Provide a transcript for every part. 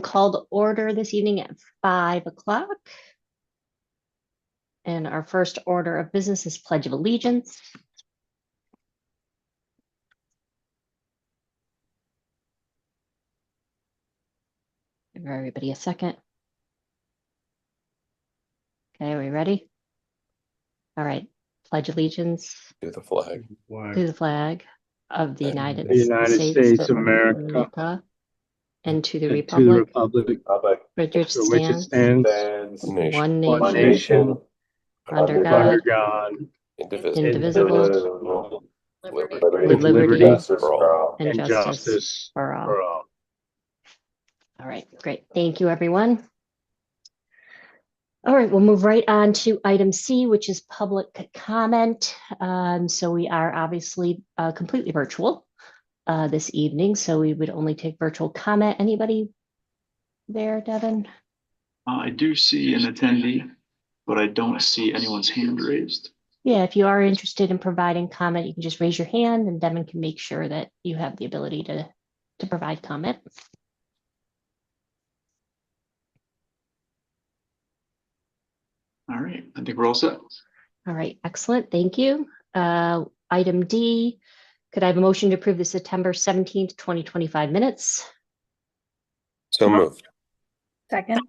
Call to order this evening at 5 o'clock. And our first order of business is Pledge of Allegiance. Give everybody a second. Okay, are we ready? All right. Pledge allegiance To the flag. to the flag of the United States of America, and to the and republic, to the republic for for which it stands, one one nation, nation, under under God, God, indivisible, Liberty with liberty for all. and justice for all. All right, great. Thank you, everyone. All right, we'll move right on to item C, which is public comment. So we are obviously completely virtual this evening, so we would only take virtual comment. Anybody there, Devin? I do see an attendee, but I don't see anyone's hand raised. Yeah, if you are interested in providing comment, you can just raise your hand and Devin can make sure that you have the ability to provide comment. All right, I think we're all set. All right, excellent. Thank you. Item D, could I have a motion to approve the September 17th, 2025 minutes? So moved. Second.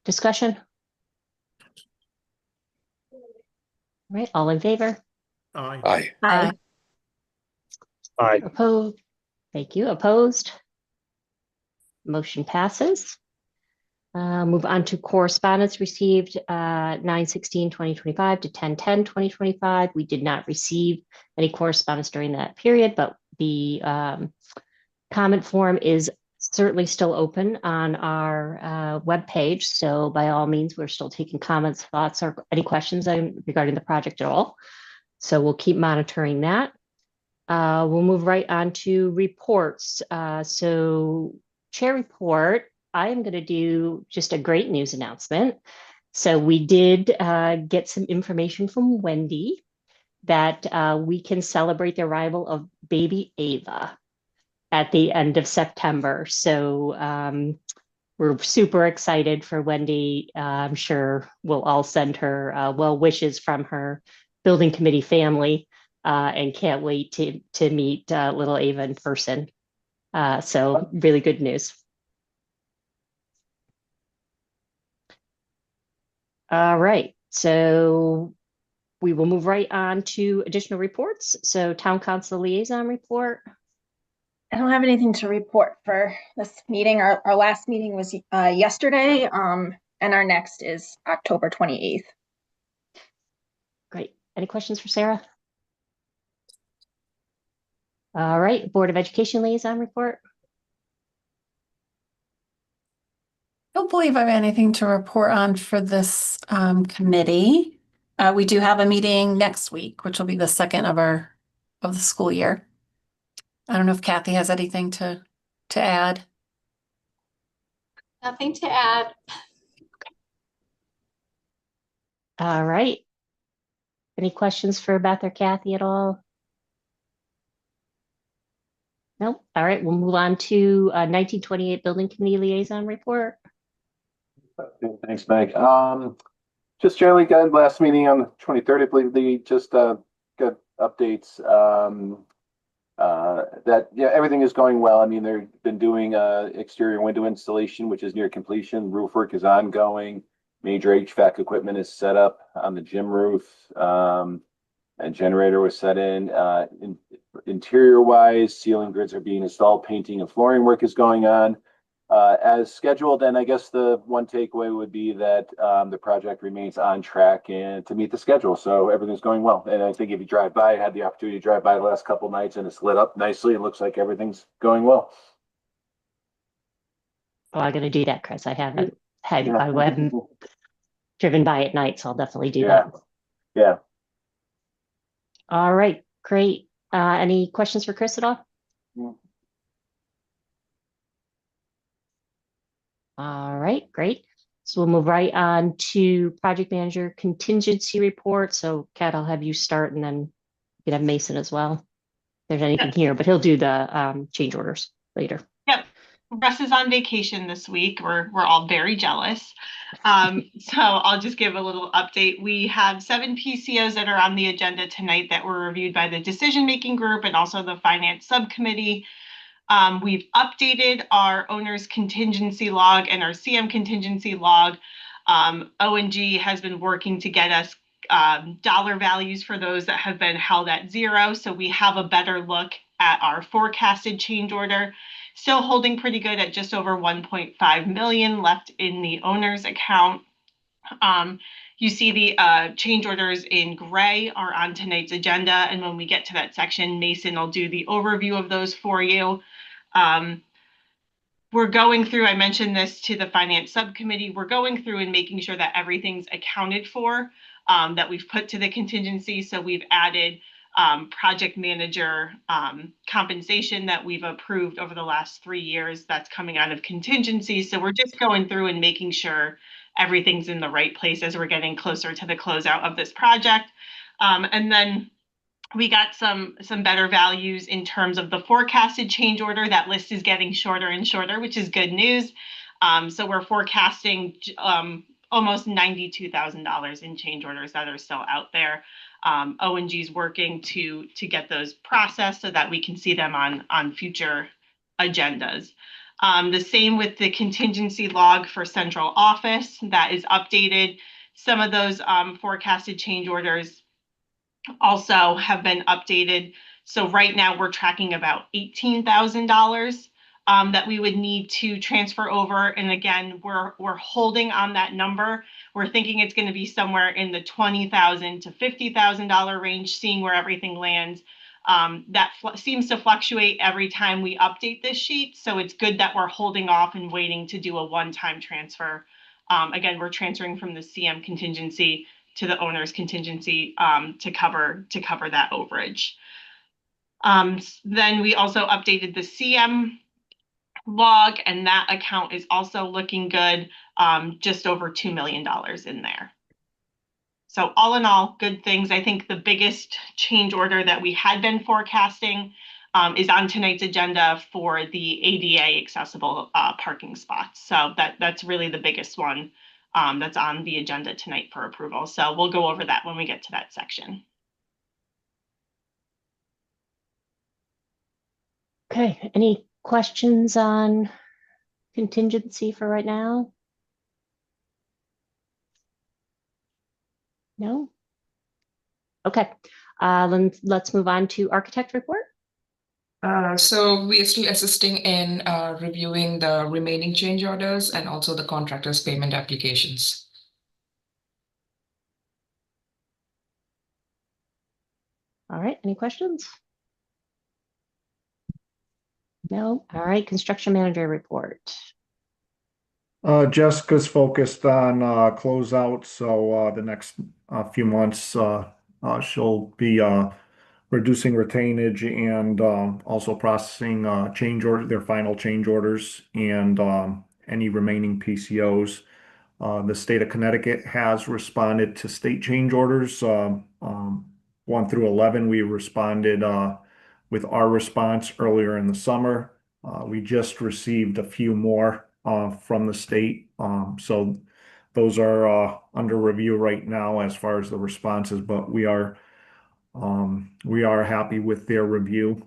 Discussion? All right, all in favor? Aye. Aye. Aye. Opposed? Thank you. Opposed? Motion passes. Move on to correspondence received 9/16/2025 to 10/10/2025. We did not receive any correspondence during that period, but the comment form is certainly still open on our webpage. So by all means, we're still taking comments, thoughts, or any questions regarding the project at all. So we'll keep monitoring that. We'll move right on to reports. So chair report, I am going to do just a great news announcement. So we did get some information from Wendy that we can celebrate the arrival of baby Ava at the end of September. So we're super excited for Wendy. I'm sure we'll all send her well wishes from her building committee family and can't wait to meet little Ava in person. So really good news. All right, so we will move right on to additional reports. So town council liaison report. I don't have anything to report for this meeting. Our last meeting was yesterday, and our next is October 28th. Great. Any questions for Sarah? All right, Board of Education liaison report. I don't believe I have anything to report on for this committee. We do have a meeting next week, which will be the second of the school year. I don't know if Kathy has anything to add. Nothing to add. All right. Any questions for Beth or Kathy at all? No. All right, we'll move on to 1928 Building Committee liaison report. Thanks, Meg. Just generally got last meeting on the 23rd, I believe they just got updates that everything is going well. I mean, they've been doing exterior window installation, which is near completion. Roof work is ongoing. Major HVAC equipment is set up on the gym roof. And generator was set in. Interior wise, ceiling grids are being installed. Painting and flooring work is going on as scheduled. And I guess the one takeaway would be that the project remains on track and to meet the schedule. So everything's going well. And I think if you drive by, I had the opportunity to drive by the last couple of nights and it's lit up nicely. It looks like everything's going well. Oh, I'm going to do that, Chris. I haven't driven by at night, so I'll definitely do that. Yeah. All right, great. Any questions for Chris at all? All right, great. So we'll move right on to project manager contingency report. So Kat, I'll have you start and then you can have Mason as well. If there's anything here, but he'll do the change orders later. Yep. Russ is on vacation this week. We're all very jealous. So I'll just give a little update. We have 7 PCOs that are on the agenda tonight that were reviewed by the decision-making group and also the finance subcommittee. We've updated our owner's contingency log and our CM contingency log. O&G has been working to get us dollar values for those that have been held at 0. So we have a better look at our forecasted change order. Still holding pretty good at just over 1.5 million left in the owner's account. You see the change orders in gray are on tonight's agenda. And when we get to that section, Mason will do the overview of those for you. We're going through, I mentioned this to the finance subcommittee, we're going through and making sure that everything's accounted for, that we've put to the contingency. So we've added project manager compensation that we've approved over the last 3 years that's coming out of contingency. So we're just going through and making sure everything's in the right place as we're getting closer to the closeout of this project. And then we got some better values in terms of the forecasted change order. That list is getting shorter and shorter, which is good news. So we're forecasting almost $92,000 in change orders that are still out there. O&G is working to get those processed so that we can see them on future agendas. The same with the contingency log for central office that is updated. Some of those forecasted change orders also have been updated. So right now we're tracking about $18,000 that we would need to transfer over. And again, we're holding on that number. We're thinking it's going to be somewhere in the $20,000 to $50,000 range, seeing where everything lands. That seems to fluctuate every time we update this sheet. So it's good that we're holding off and waiting to do a one-time transfer. Again, we're transferring from the CM contingency to the owner's contingency to cover that overage. Then we also updated the CM log, and that account is also looking good, just over $2 million in there. So all in all, good things. I think the biggest change order that we had been forecasting is on tonight's agenda for the ADA accessible parking spots. So that's really the biggest one that's on the agenda tonight for approval. So we'll go over that when we get to that section. Okay, any questions on contingency for right now? No? Okay, then let's move on to architect report. So we are still assisting in reviewing the remaining change orders and also the contractors' payment applications. All right, any questions? No? All right, construction manager report. Jessica's focused on closeout, so the next few months she'll be reducing retainage and also processing their final change orders and any remaining PCOs. The state of Connecticut has responded to state change orders 1 through 11. We responded with our response earlier in the summer. We just received a few more from the state. So those are under review right now as far as the responses, but we are happy with their review.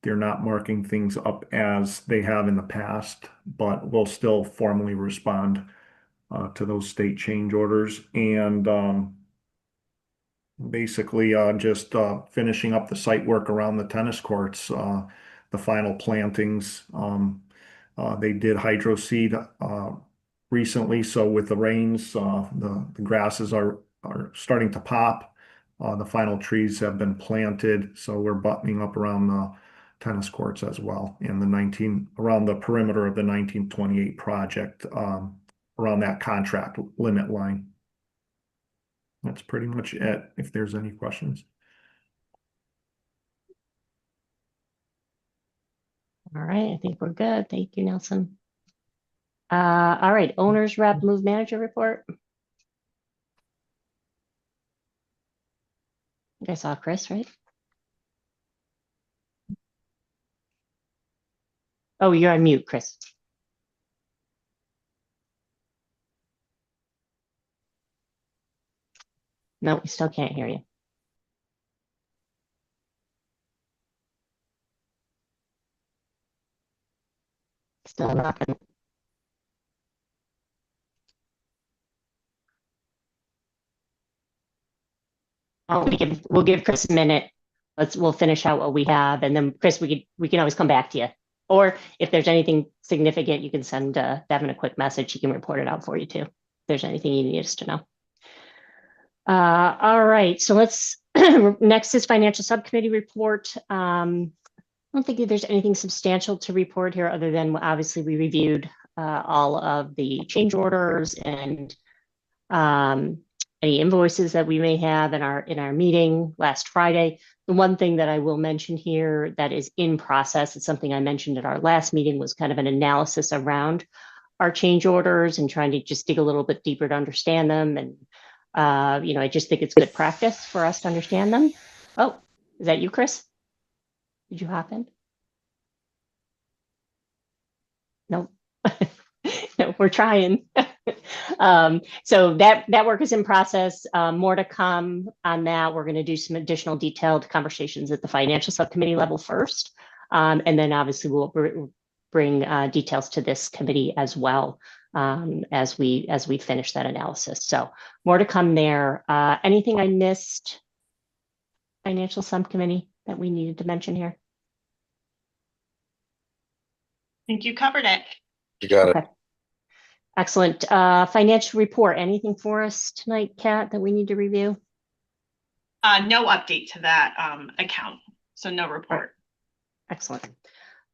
They're not marking things up as they have in the past, but we'll still formally respond to those state change orders. And basically just finishing up the site work around the tennis courts, the final plantings. They did hydro seed recently, so with the rains, the grasses are starting to pop. The final trees have been planted, so we're buttoning up around the tennis courts as well, and around the perimeter of the 1928 project, around that contract limit line. That's pretty much it, if there's any questions. All right, I think we're good. Thank you, Nelson. All right, owner's rep, move manager report. I saw Chris, right? Oh, you're on mute, Chris. No, we still can't hear you. Still rocking. Oh, we'll give Chris a minute. We'll finish out what we have, and then Chris, we can always come back to you. Or if there's anything significant, you can send Devin a quick message. He can report it out for you too. If there's anything you need us to know. All right, so let's next is financial subcommittee report. I don't think there's anything substantial to report here other than obviously we reviewed all of the change orders and any invoices that we may have in our meeting last Friday. The one thing that I will mention here that is in process, it's something I mentioned at our last meeting, was kind of an analysis around our change orders and trying to just dig a little bit deeper to understand them. And I just think it's good practice for us to understand them. Oh, is that you, Chris? Did you hop in? No. No, we're trying. So that work is in process. More to come on that. We're going to do some additional detailed conversations at the financial subcommittee level first. And then obviously we'll bring details to this committee as well as we finish that analysis. So more to come there. Anything I missed, financial subcommittee, that we needed to mention here? I think you covered it. You got it. Okay. Excellent. Financial report, anything for us tonight, Kat, that we need to review? No update to that account, so no report. Excellent.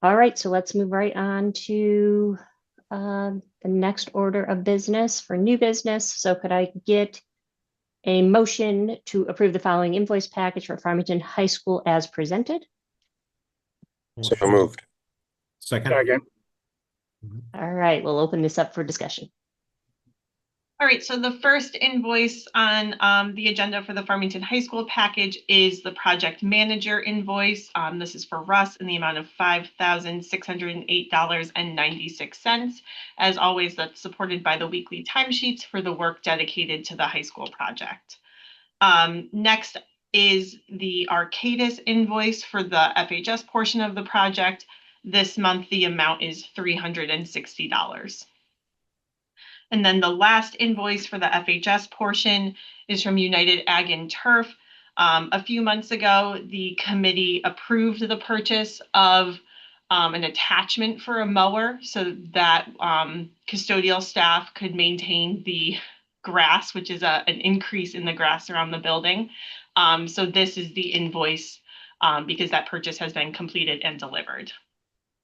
All right, so let's move right on to the next order of business for new business. So could I get a motion to approve the following invoice package for Farmington High School as presented? So moved. Second. All right, we'll open this up for discussion. All right, so the first invoice on the agenda for the Farmington High School package is the project manager invoice. This is for Russ in the amount of $5,608.96. As always, that's supported by the weekly timesheets for the work dedicated to the high school project. Next is the Arcadis invoice for the FHS portion of the project. This month, the amount is $360. And then the last invoice for the FHS portion is from United Ag and Turf. A few months ago, the committee approved the purchase of an attachment for a mower so that custodial staff could maintain the grass, which is an increase in the grass around the building. So this is the invoice because that purchase has been completed and delivered.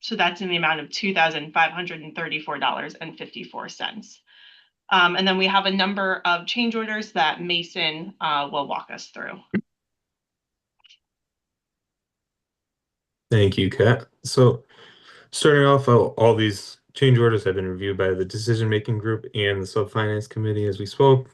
So that's in the amount of $2,534.54. And then we have a number of change orders that Mason will walk us through. Thank you, Kat. So starting off, all these change orders have been reviewed by the decision-making group and the sub-finance committee as we spoke.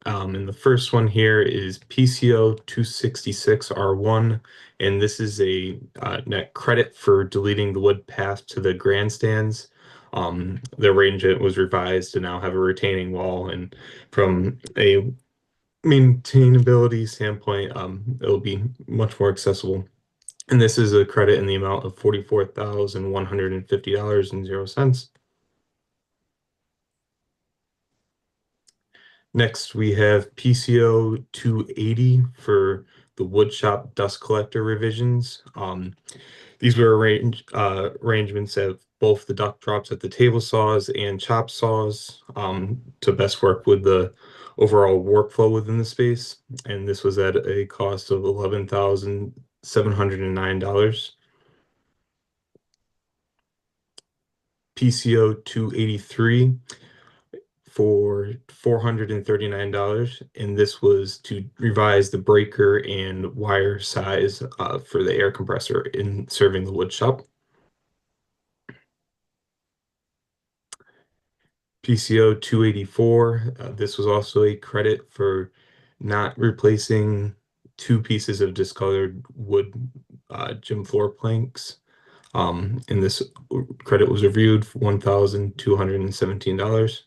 And the first one here is PCO 266R1, and this is a net credit for deleting the wood path to the grandstands. The arrangement was revised to now have a retaining wall, and from a maintainability standpoint, it'll be much more accessible. And this is a credit in the amount of $44,150.00. Next, we have PCO 280 for the woodshop dust collector revisions. These were arrangements of both the duct drops at the table saws and chop saws to best work with the overall workflow within the space. And this was at a cost of $11,709. PCO 283 for $439, and this was to revise the breaker and wire size for the air compressor in serving the wood shop. PCO 284, this was also a credit for not replacing two pieces of discolored wood gym floor planks. And this credit was reviewed for $1,217.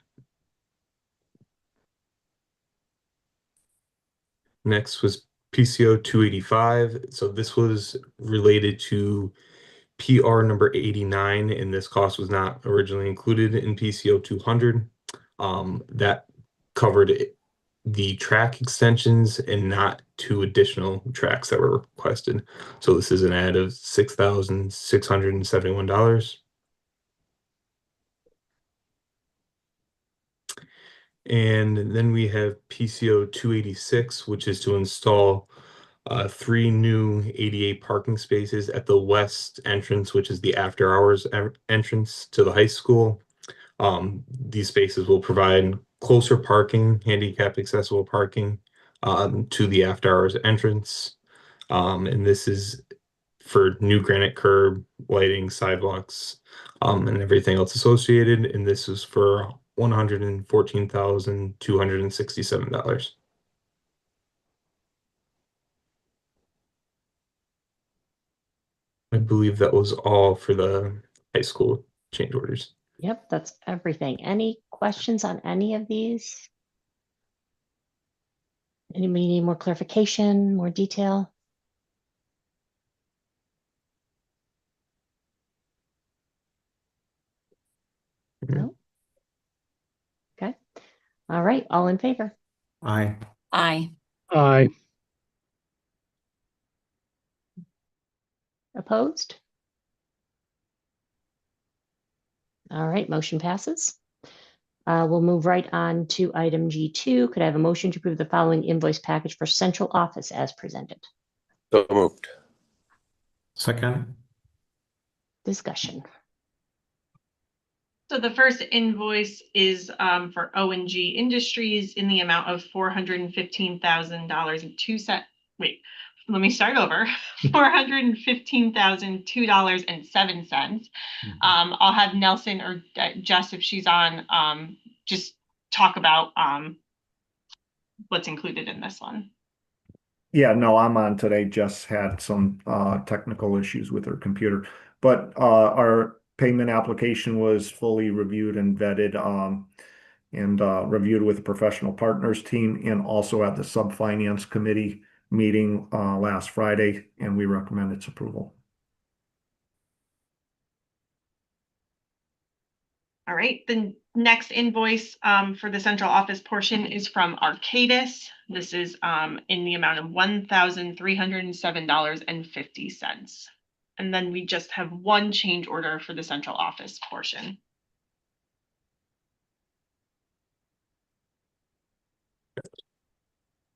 Next was PCO 285. So this was related to PR number 89, and this cost was not originally included in PCO 200. That covered the track extensions and not 2 additional tracks that were requested. So this is an add of $6,671. And then we have PCO 286, which is to install 3 new ADA parking spaces at the west entrance, which is the after hours entrance to the high school. These spaces will provide closer parking, handicap accessible parking to the after hours entrance. And this is for new granite curb, lighting, sidewalks, and everything else associated. And this is for $114,267. I believe that was all for the high school change orders. Yep, that's everything. Any questions on any of these? Anybody need more clarification, more detail? No? Okay. All right, all in favor? Aye. Aye. Aye. Opposed? All right, motion passes. We'll move right on to item G2. Could I have a motion to approve the following invoice package for central office as presented? So moved. Second. Discussion. So the first invoice is for O&G Industries in the amount of $415,000 Wait, let me start over. $415,002.07. I'll have Nelson or Jess, if she's on, just talk about what's included in this one. Yeah, no, I'm on today. Jess had some technical issues with her computer, but our payment application was fully reviewed and vetted and reviewed with the professional partners team and also at the sub-finance committee meeting last Friday, and we recommend its approval. All right, the next invoice for the central office portion is from Arcadis. This is in the amount of $1,307.50. And then we just have one change order for the central office portion.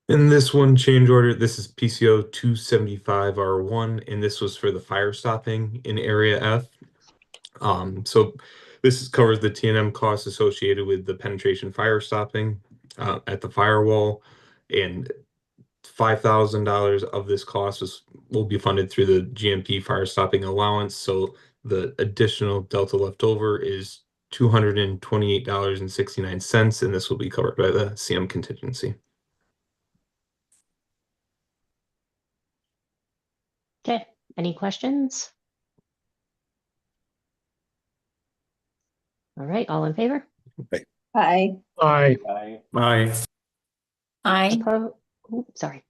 In this one change order, this is PCO 275R1, and this was for the fire stopping in Area F. So this covers the T&M costs associated with the penetration fire stopping at the firewall, and $5,000 of this cost will be funded through the GMP fire stopping allowance. So the additional delta left over is $228.69, and this will be covered by the CM contingency. Okay, any questions? All right, all in favor? Aye. Aye. Aye. Aye. Aye. Sorry.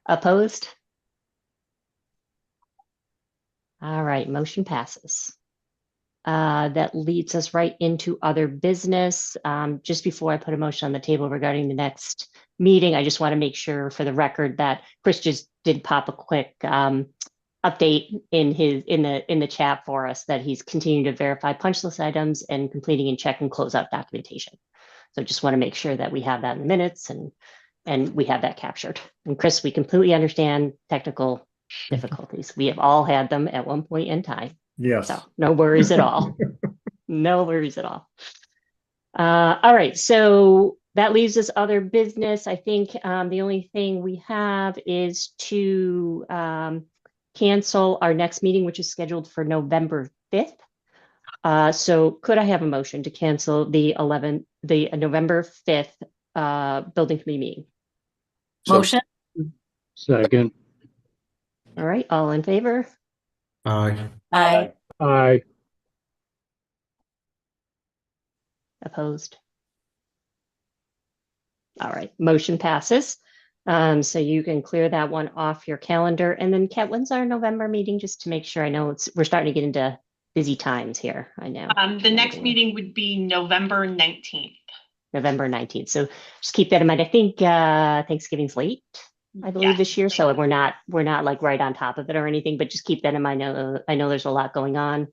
Opposed? All right, motion passes. That leads us right into other business. Just before I put a motion on the table regarding the next meeting, I just want to make sure for the record that Chris just did pop a quick update in the chat for us that he's continuing to verify punch list items and completing and check and closeout documentation. So just want to make sure that we have that in the minutes and we have that captured. And Chris, we completely understand technical difficulties. We have all had them at one point in time. Yes. So no worries at all. No worries at all. All right, so that leaves us other business. I think the only thing we have is to cancel our next meeting, which is scheduled for November 5th. So could I have a motion to cancel the November 5th building committee meeting? Motion. Second. All right, all in favor? Aye. Aye. Aye. Opposed? All right, motion passes. So you can clear that one off your calendar. And then Kat, when's our November meeting? Just to make sure I know we're starting to get into busy times here. I know. The next meeting would be November 19th. November 19th. So just keep that in mind. I think Thanksgiving's late, I believe, Yes. this year. So we're not like right on top of it or anything, but just keep that in mind. I know there's a lot going on.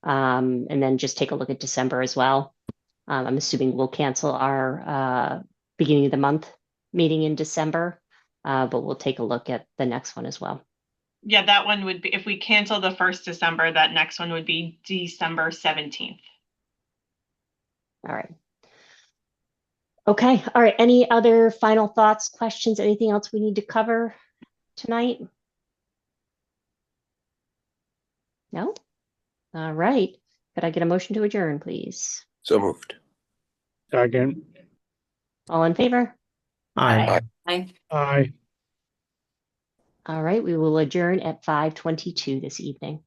And then just take a look at December as well. I'm assuming we'll cancel our beginning of the month meeting in December, but we'll take a look at the next one as well. Yeah, that one would be, if we cancel the 1st December, that next one would be December 17th. All right. Okay. All right. Any other final thoughts, questions, anything else we need to cover tonight? No? All right. Could I get a motion to adjourn, please? So moved. Second. All in favor? Aye. Aye. Aye. All right. We will adjourn at 5:22 this evening.